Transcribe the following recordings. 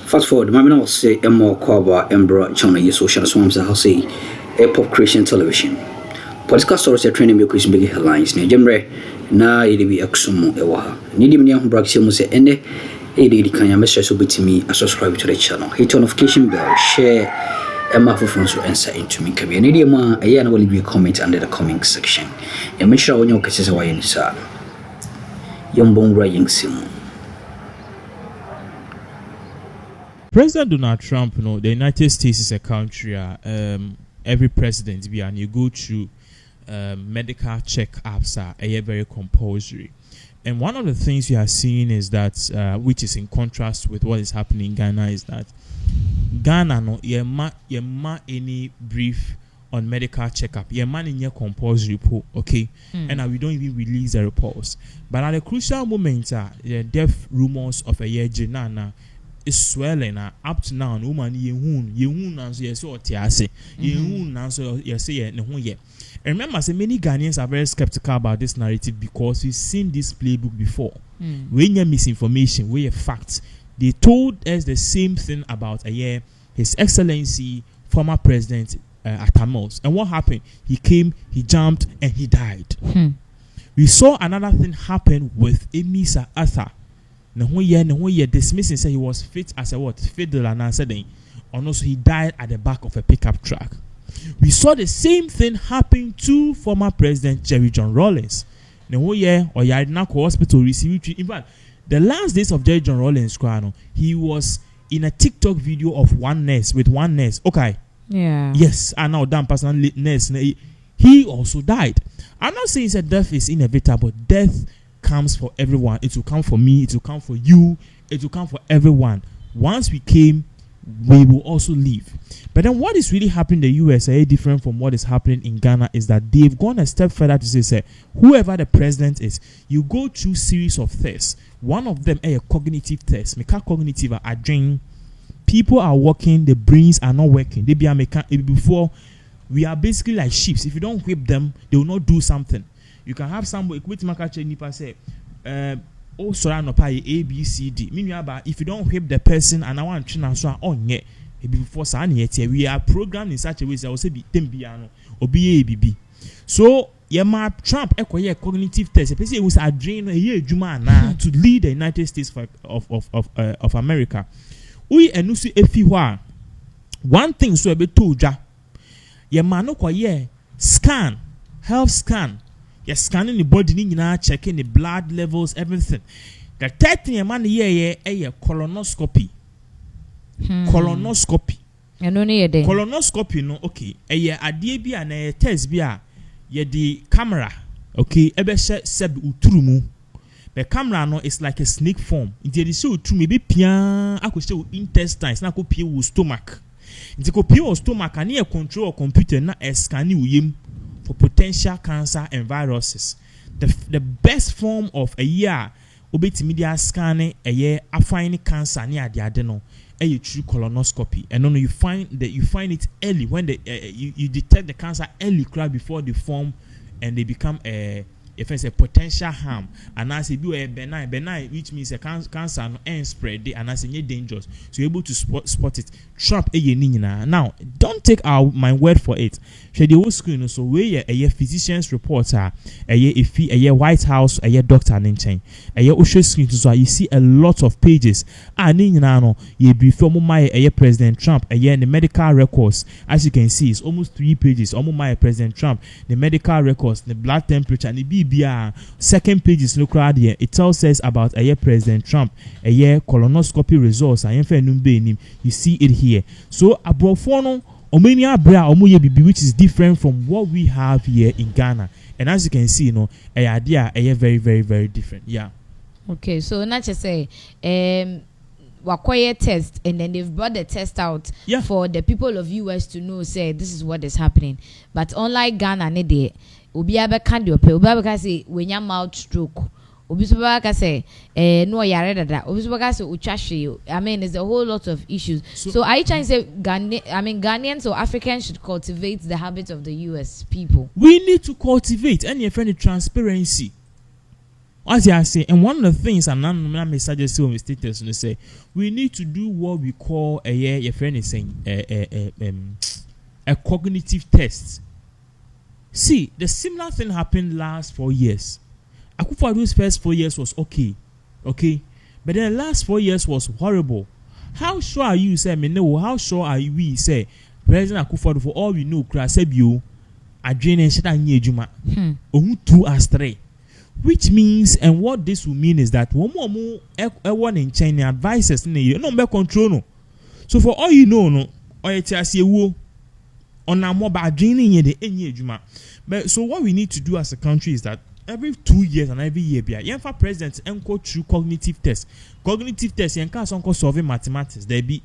Fast forward, my man will say a more cover and brought channel your social swamps. I'll say a pop creation television. Podcast stories are training me Chris big headlines. Near Jemre, na EDB Akroma Ewaha. Need me on Braxi Muse Ende, AD Kanya message will be to me. Subscribe to the channel. Hit on notification bell, share, and my friends will answer into me. Can be an idiom. I will leave you a comment under the comment section. And make sure when your cases are in sir. Young writing sim. President Donald Trump, the United States is a country. Every president, you go through medical check-ups are very compulsory. And one of the things you are seeing is that, which is in contrast with what is happening in Ghana, is that Ghana no any brief on medical checkup. In your compulsory report, okay, and we don't even release the reports. But at a crucial moment, the death rumors of a year Naana is swelling up to now. Woman, yehun answer yes or tiase. Yehun answer yes yeah. And remember, so many Ghanaians are very skeptical about this narrative because we've seen this playbook before. When you're misinformation, when you're facts, they told us the same thing about a year. His Excellency, former President Akroma. And what happened? He came, he jumped, and he died. We saw another thing happen with Emisa Arthur. No year dismissing said he was fit as a what? Fiddle and answered. And also he died at the back of a pickup truck. We saw the same thing happen to former President Jerry John Rawlings. No year or Yardina hospital received. In fact, the last days of Jerry John Rawlings, he was in a TikTok video of one nurse. Okay. Yeah. Yes, and now damn personal nurse. He also died. I'm not saying that death is inevitable. Death comes for everyone. It will come for me, it will come for you, it will come for everyone. Once we came, we will also leave. But then what is really happening in the US, different from what is happening in Ghana, is that they've gone a step further to say whoever the president is, you go through series of tests. One of them a cognitive test. Cognitive are doing. People are working, the brains are not working. They be before we are basically like sheep. If you don't whip them, they will not do something. You can have somebody quit makache nipa say oh sorry no pay A B C D. Meanwhile, if you don't whip the person and I want to so on yet before we are programmed in such a way that I will say be tembiano or be ABB. So Trump a cognitive test. It was a drain a year Juma to lead the United States of America. We enusi efiwa. One thing so a bit told ja. No scan, health scan. You're scanning the body, checking the blood levels, everything. The third thing, a colonoscopy. Colonoscopy. Colonoscopy, no, okay. A DB and a test, the camera, okay. Seb utrumu. The camera no is like a snake form. It is so true. Maybe pian, I could say intestines, na could peel stomach. It could peel stomach and near control computer, na a scanning with for potential cancer and viruses. The best form of a year media scanning a year I find cancer near the adeno a true colonoscopy. And then you find it early when you detect the cancer early before they form and they become a potential harm. And as it be a benign, which means a cancer and spread and as a dangerous. So you're able to spot it. Trump now don't take my word for it. Share the whole screen so where a physician's reporter a White House a doctor and chain a screen so you see a lot of pages you before my President Trump in the medical records. As you can see, it's almost 3 pages. Almost my President Trump, the medical records, the blood temperature, and the BBR. Second page is look right here. It tells us about President Trump colonoscopy results. You see it here. So abrofono omenia bra omoye which is different from what we have here in Ghana. And as you can see, a idea very, very, very different. Yeah. Okay, so not just say wakoye test and then they've brought the test out for the people of US to know say this is what is happening. But unlike Ghana ne dey obi abeka de ope obi abeka say when your mouth stroke Obisubaka say, no, yare that. Obisubaka say, uchashi. I mean, there's a whole lot of issues. So are you trying to say Ghanaians or Africans should cultivate the habits of the US people? We need to cultivate any friendly transparency. As I say, and one of the things I'm not suggest to status and say, we need to do what we call your friend is saying a cognitive test. See, the similar thing happened last 4 years. Akufo-Addo's first 4 years was okay, but then the last 4 years was horrible. How sure are you, say, how sure are we, say, President Akufo-Addo, for all we know, Krasebio, Adrian and Sheta Nyejuma, too astray. Which means, and what this will mean is that one more in China advises no more control no. So for all you know, no, or it has you on a more bad draining the Nyejuma. But so what we need to do as a country is that every 2 years and every year, for presidents go through cognitive tests. Cognitive tests, you can't solving mathematics. There be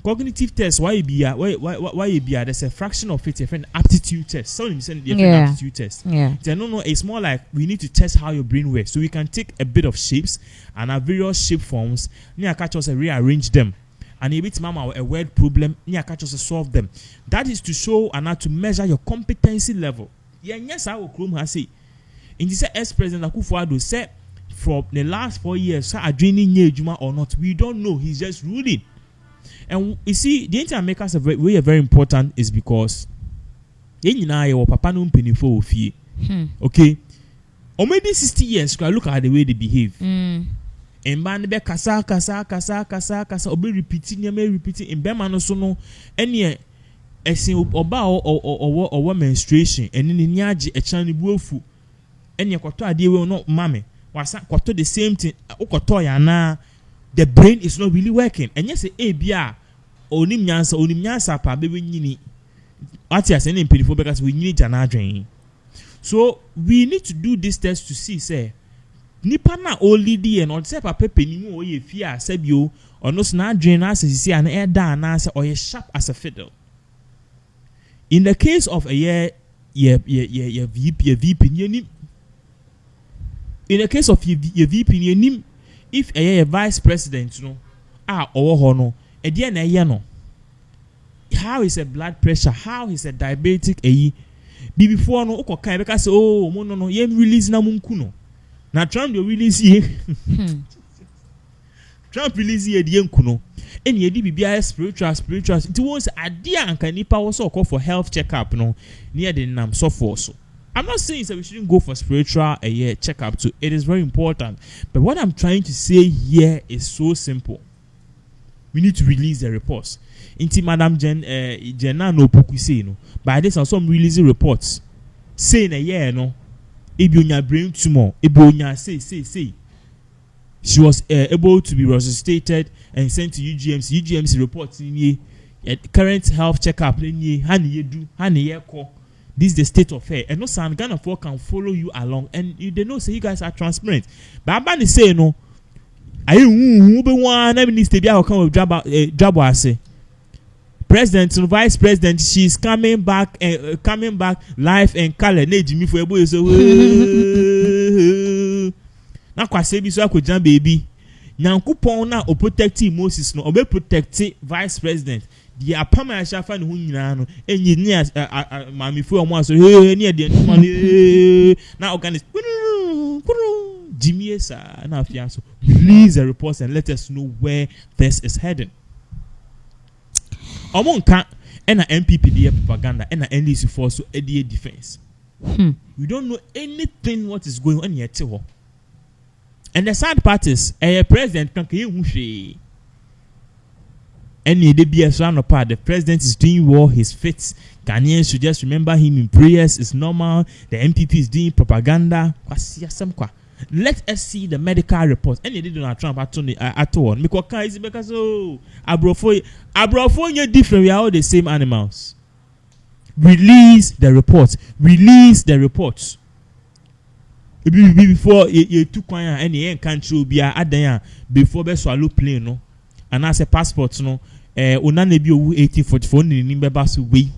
cognitive tests. Why you be there's a fraction of it. A friend aptitude test. So you send the aptitude test. Yeah. No. It's more like we need to test how your brain works. So we can take a bit of shapes and have various shape forms. Near catch us and rearrange them. And if it's a word problem, near catch us and solve them. That is to show and not to measure your competency level. Yes, I will Akroma has say. In this ex-president Akufo-Addo said from the last 4 years, so Adrian Nyejuma or not, we don't know. He's just ruling. And you see, the thing that makes us very important is because papa no penifo ofie. Okay. Or maybe 60 years, look at the way they behave. And man be kasa obe repeating in Bema no so no any esin oba or menstruation and in nyaje e chan ni buofu any kwato ade we no mame wasa kwato the same thing ukoto ya na the brain is not really working and yes e bia onim nyansa pa be nyini ati ase ne mpelifo because we nyini jana adwen. So we need to do this test to see say nipa na olidi and on say papa penimu o ye fia sebio ono na adwen na asisi an e da na say o ye sharp as a fiddle. In the case of a VP in the case of your VP if a vice president no or no how is a blood pressure, how is a diabetic before no okay because oh no release na munkuno na Trump release ye Trump release ye de nkuno eni edi bibia spiritual it was adia anka nipa was call for health checkup no near the nam so for so. I'm not saying that we shouldn't go for spiritual checkup too. It is very important. But what I'm trying to say here is so simple. We need to release the reports. Inti Madam Jenna no poku say no. By this and some releasing reports saying no. Ebionya brain tumor. Ebionya say. She was able to be resuscitated and sent to UGMC. UGMC reports in current health checkup in ye ko. This is the state of affairs. And no son Ghana folk can follow you along and they know say you guys are transparent. But Abani say no. I be one minister be come with job say. President and vice president, she's coming back live and color. Ne Jimmy for ebo so. Na kwase bi so akojan baby. Nyankopon na o protect Moses no, obe protect vice president. The apama ya shafa ni hu nyina no enyi ni mami fu omo aso ni e de na organize Jimmy esa na afia so release the reports and let us know where this is heading. Omo nka na MPP dey propaganda na NDC force so EDA defense. We don't know anything what is going on yet. And the sad part is a president can hu hwe. Any DBS round apart, the president is doing well, his fits. Ghanaians should just remember him in prayers, it's normal. The MPP is doing propaganda. Let us see the medical report. Any day Donald Trump at all. Because Abrofo you're different, we are all the same animals. Release the reports. Before you took one any country be a before be swallow plane no. And as a passport no una ne bi owu 1844 ni beba so we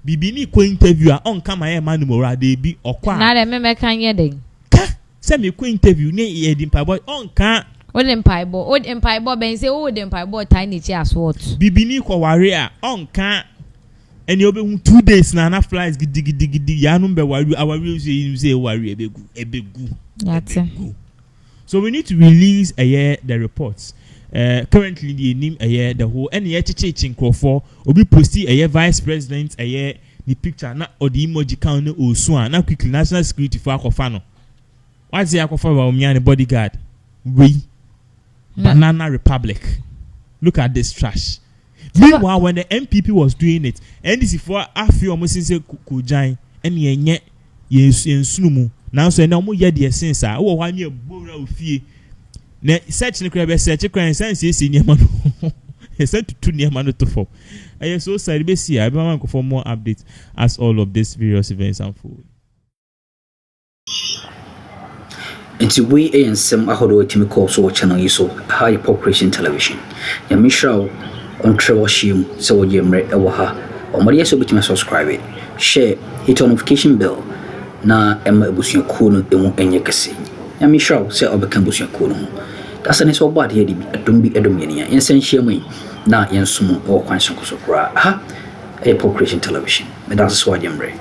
Bibini ko interview on kama e man mora de bi okwa. Na de me kan ye den. Say me ko interview ne e di mpa boy on kan. Od empire boy ben say o de empire boy tiny chi as what. Bibini ko ware a on kan. Eni obe 2 days na flies gidi ya no be ware aware say ware ebegu. That's it. So we need to release the reports. Currently the name the whole any chiching for obi posti vice president the picture na or the emoji count o so na quickly national security for akofano. What's the akofa wa omi and bodyguard? Banana Republic. Look at this trash. Meanwhile, when the MPP was doing it, NDC for a few almost say kujain and ye sunumu. Now so now mo ye the sense ah wo wan ye bora ofie. Na search ne kra be search kran sense esi niam no. He said to niam no to for. So sorry be see I be man for more updates as all of these various events unfold. Nti we ensem ahodo timi call so channel yi so high population television. Ya mishraw on trewashim so wo yemre e wo ha. O mari so bitima subscribe, share, hit on notification bell na emma ebusuakuo no emu enye kese. Ya mishraw se obeka ebusuakuo no. Dasa ne so bad here di adom bi adom yenia. Yensen hyiam na yensum o kwan so kra. Ha, a population television. Me dasa so yemre.